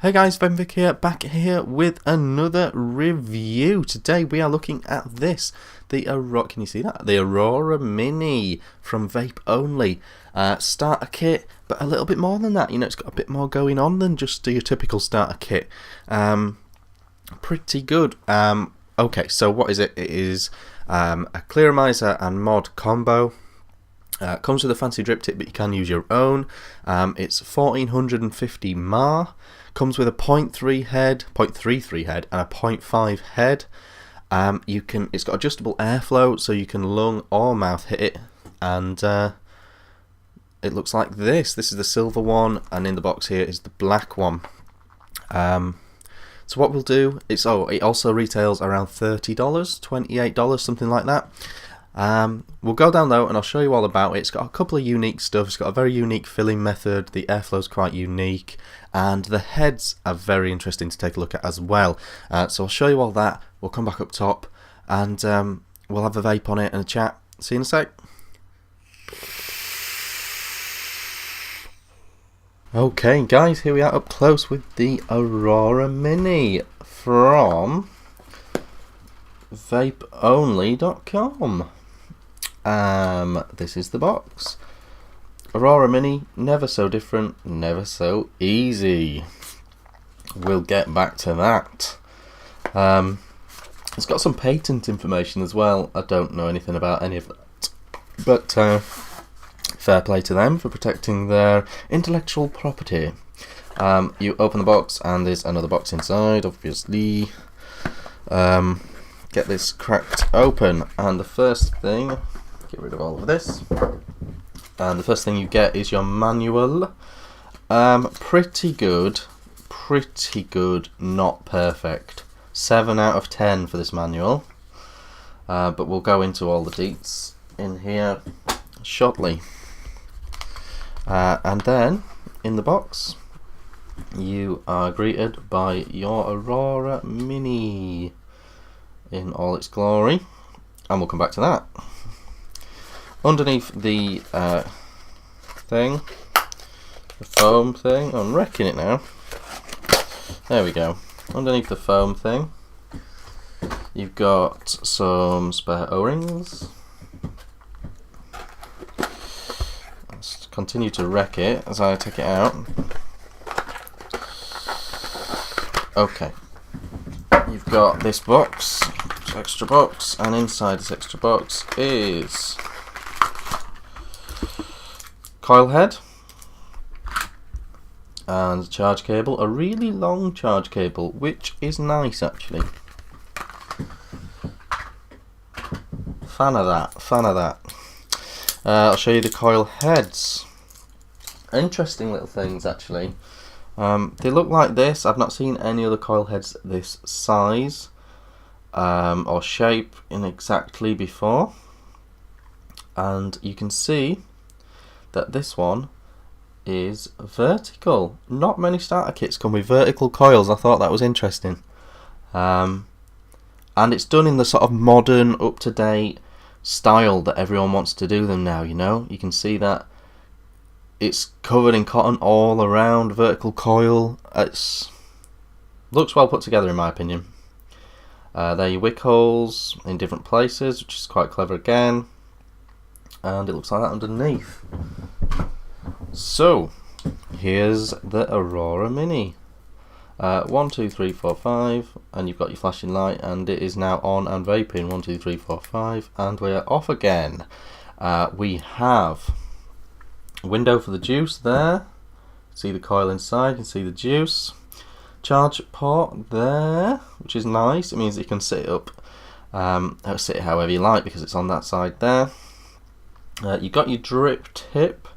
Hey guys, Vick here, back here with another review. Today we are looking at this, can you see that? The Aurora Mini from Vape Only. Starter kit, but a little bit more than that. You know, it's got a bit more going on than just your typical starter kit. Pretty good. Okay, so what is it? It is a clearomizer and mod combo. Comes with a fancy drip tip, but you can use your own. It's 1450 mAh. Comes with a 0.33 head, and a 0.5 head. It's got adjustable airflow, so you can lung or mouth hit it, and it looks like this. This is the silver one, and in the box here is the black one. So what we'll do is, it also retails around $30, $28, something like that. We'll go down though and I'll show you all about it. It's got a couple of unique stuff. It's got a very unique filling method. The airflow is quite unique, and the heads are very interesting to take a look at as well. So I'll show you all that. We'll come back up top and we'll have a vape on it and a chat. See you in a sec. Okay guys, here we are up close with the Aurora Mini from VapeOnly.com. This is the box. Aurora Mini, never so different, never so easy. We'll get back to that. It's got some patent information as well. I don't know anything about any of that, but fair play to them for protecting their intellectual property. You open the box and there's another box inside, obviously. Get this cracked open, and the first thing, get rid of all of this, and the first thing you get is your manual. Pretty good, not perfect. 7 out of 10 for this manual, but we'll go into all the deets in here shortly. And then in the box you are greeted by your Aurora Mini in all its glory, and we'll come back to that. Underneath the thing, the foam thing, I'm wrecking it now. There we go. Underneath the foam thing, you've got some spare O-rings. Let's continue to wreck it as I take it out. Okay. You've got this box, extra box, and inside this extra box is coil head and charge cable, a really long charge cable, which is nice actually. Fan of that. I'll show you the coil heads. Interesting little things actually. They look like this. I've not seen any other coil heads this size or shape in exactly before, and you can see that this one is vertical. Not many starter kits come with vertical coils. I thought that was interesting, and it's done in the sort of modern, up-to-date style that everyone wants to do them now. You know, you can see that it's covered in cotton all around, vertical coil. It looks well put together in my opinion. There are your wick holes in different places, which is quite clever again. And it looks like that underneath. So, here's the Aurora Mini. 1, 2, 3, 4, 5, and you've got your flashing light, and it is now on and vaping. 1, 2, 3, 4, 5, and we're off again. We have window for the juice there. See the coil inside, you can see the juice. Charge port there, which is nice. It means that you can sit it up, sit it however you like because it's on that side there. You've got your drip tip,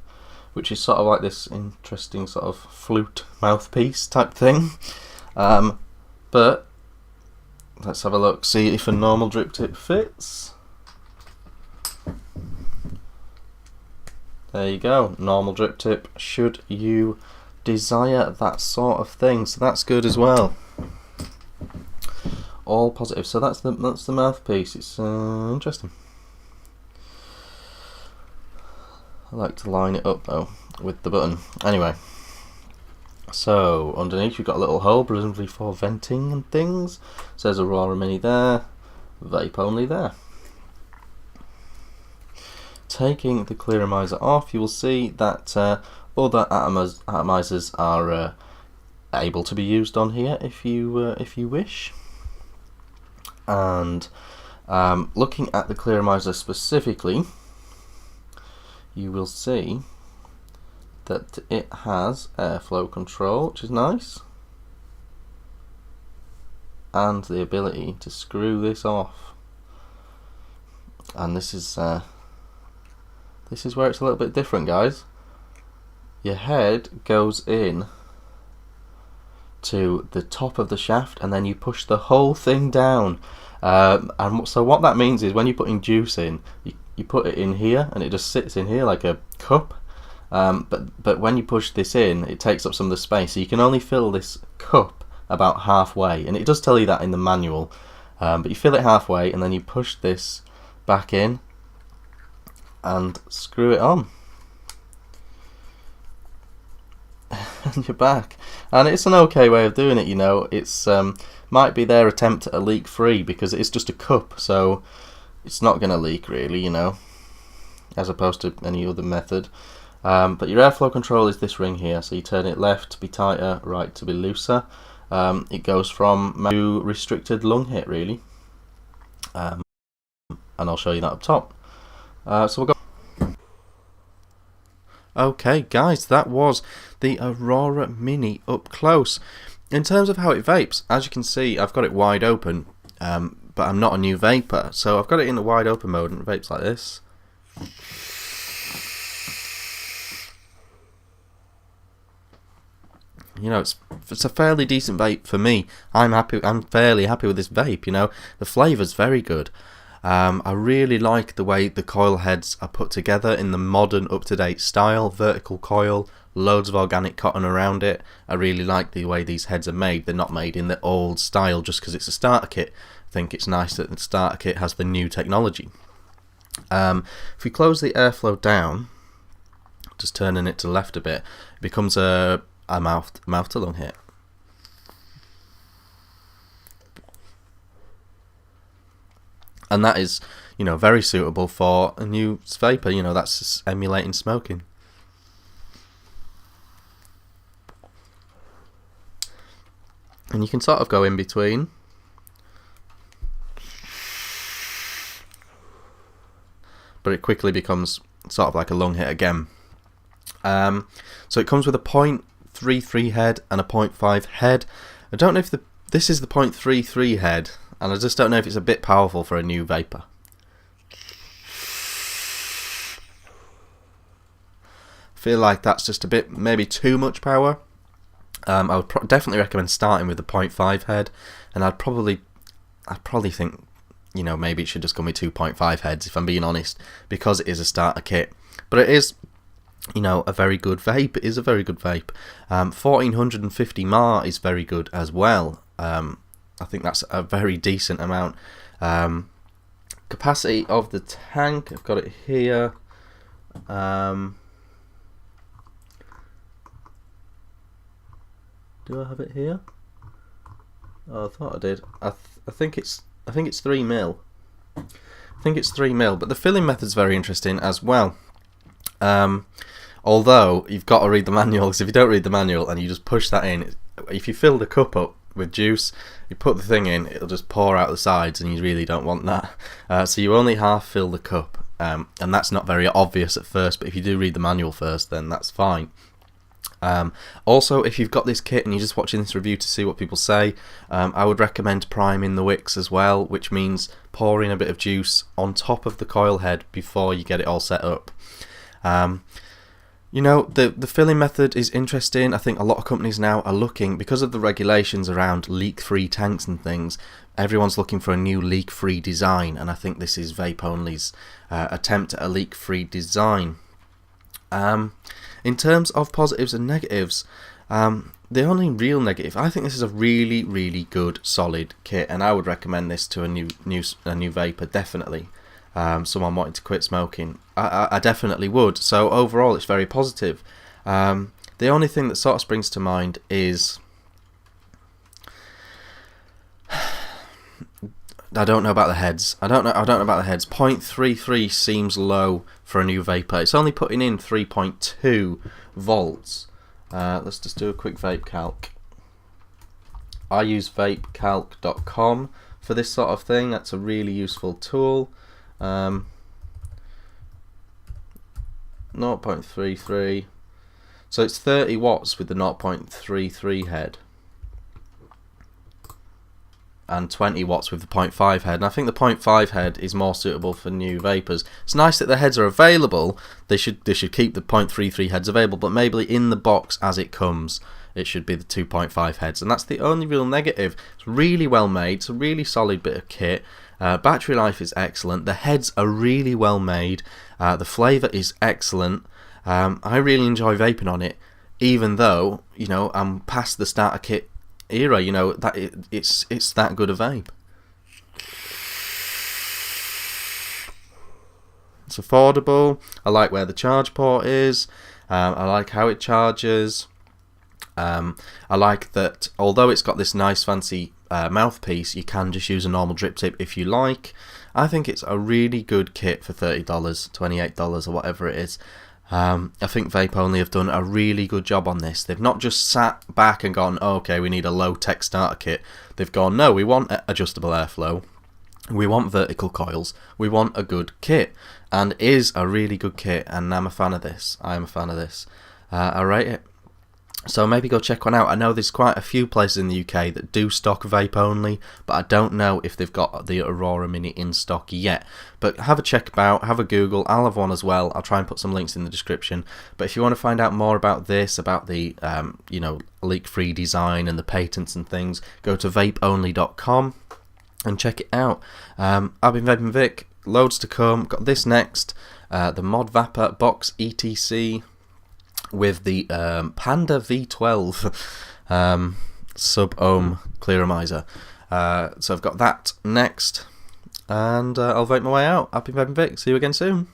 which is sort of like this interesting sort of flute mouthpiece type thing. But let's have a look, see if a normal drip tip fits. There you go, normal drip tip, should you desire that sort of thing. So that's good as well. All positive. So that's the mouthpiece. It's interesting. I like to line it up though with the button. Anyway, So underneath you've got a little hole, presumably for venting and things. Says Aurora Mini there, Vape Only there. Taking the clearomizer off, you will see that other atomizers are able to be used on here if you wish. And looking at the clearomizer specifically, you will see that it has airflow control, which is nice, and the ability to screw this off. And this is where it's a little bit different, guys. Your head goes in to the top of the shaft, and then you push the whole thing down. And so what that means is when you're putting juice in, you put it in here, and it just sits in here like a cup. But when you push this in, it takes up some of the space, so you can only fill this cup about halfway, and it does tell you that in the manual. But you fill it halfway, and then you push this back in and screw it on. And you're back. And it's an okay way of doing it, you know. It's might be their attempt at a leak free, because it's just a cup, so it's not going to leak really, you know, as opposed to any other method. But your airflow control is this ring here, so you turn it left to be tighter, right to be looser. It goes from to restricted lung hit really, and I'll show you that up top. So we'll go. Okay guys, that was the Aurora Mini up close. In terms of how it vapes, as you can see, I've got it wide open, but I'm not a new vapor, so I've got it in the wide open mode and it vapes like this. You know, it's a fairly decent vape for me. I'm fairly happy with this vape, you know. The flavour's very good. I really like the way the coil heads are put together in the modern, up-to-date style. Vertical coil, loads of organic cotton around it. I really like the way these heads are made. They're not made in the old style just because it's a starter kit. I think it's nice that the starter kit has the new technology. If we close the airflow down, just turning it to the left a bit, it becomes a mouth to lung hit. And that is, you know, very suitable for a new vapor, you know, that's emulating smoking. And you can sort of go in between. But it quickly becomes sort of like a lung hit again. So it comes with a 0.33 head and a 0.5 head. I don't know if this is the 0.33 head, and I just don't know if it's a bit powerful for a new vapor. I feel like that's just a bit, maybe too much power. I would definitely recommend starting with the 0.5 head, and I'd probably think, you know, maybe it should just come with 2.5 heads if I'm being honest, because it is a starter kit. But it is, you know, a very good vape. It is a very good vape. 1450 mAh is very good as well. I think that's a very decent amount. Capacity of the tank, I've got it here. Do I have it here? Oh, I thought I did. I think it's 3 mil. I think it's 3 mil, but the filling method's very interesting as well. Although you've got to read the manual, because if you don't read the manual and you just push that in, if you fill the cup up with juice, you put the thing in, it'll just pour out the sides, and you really don't want that. So you only half fill the cup, and that's not very obvious at first, but if you do read the manual first, then that's fine. Also, if you've got this kit and you're just watching this review to see what people say, I would recommend priming the wicks as well, which means pouring a bit of juice on top of the coil head before you get it all set up. You know, the filling method is interesting. I think a lot of companies now are looking, because of the regulations around leak-free tanks and things, everyone's looking for a new leak-free design, and I think this is Vape Only's attempt at a leak-free design. In terms of positives and negatives, the only real negative, I think this is a really, really good, solid kit, and I would recommend this to a new vapor, definitely. Someone wanting to quit smoking, I definitely would. So overall, it's very positive. The The only thing that sort of springs to mind is, I don't know about the heads. I don't know about the heads. 0.33 seems low for a new vapor. It's only putting in 3.2 volts. Let's just do a quick vape calc. I use vapecalc.com for this sort of thing. That's a really useful tool. 0.33. So it's 30 watts with the 0.33 head. And 20 watts with the 0.5 head, and I think the 0.5 head is more suitable for new vapors. It's nice that the heads are available. They should keep the 0.33 heads available, but maybe in the box as it comes, it should be the 2.5 heads, and that's the only real negative. It's really well made. It's a really solid bit of kit. Battery life is excellent. The heads are really well made. The flavour is excellent. I really enjoy vaping on it, even though, you know, I'm past the starter kit era, you know, that it's that good a vape. It's affordable. I like where the charge port is. I like how it charges. I like that although it's got this nice fancy mouthpiece, you can just use a normal drip tip if you like. I think it's a really good kit for $30, $28 or whatever it is. I think Vape Only have done a really good job on this. They've not just sat back and gone, oh, okay, we need a low-tech starter kit. They've gone, no, we want adjustable airflow. We want vertical coils. We want a good kit. And it is a really good kit, and I'm a fan of this. I am a fan of this. I rate it. So maybe go check one out. I know there's quite a few places in the UK that do stock Vape Only, but I don't know if they've got the Aurora Mini in stock yet. But have a check about, have a Google. I'll have one as well. I'll try and put some links in the description. But if you want to find out more about this, about the you know, leak-free design and the patents and things, go to vapeonly.com and check it out. I've been Vaping Vic. Loads to come. Got this next. The Mod Vapor Box ETC with the Panda V12 sub-ohm clearomizer. So I've got that next, and I'll vape my way out. I've been Vaping Vic. See you again soon.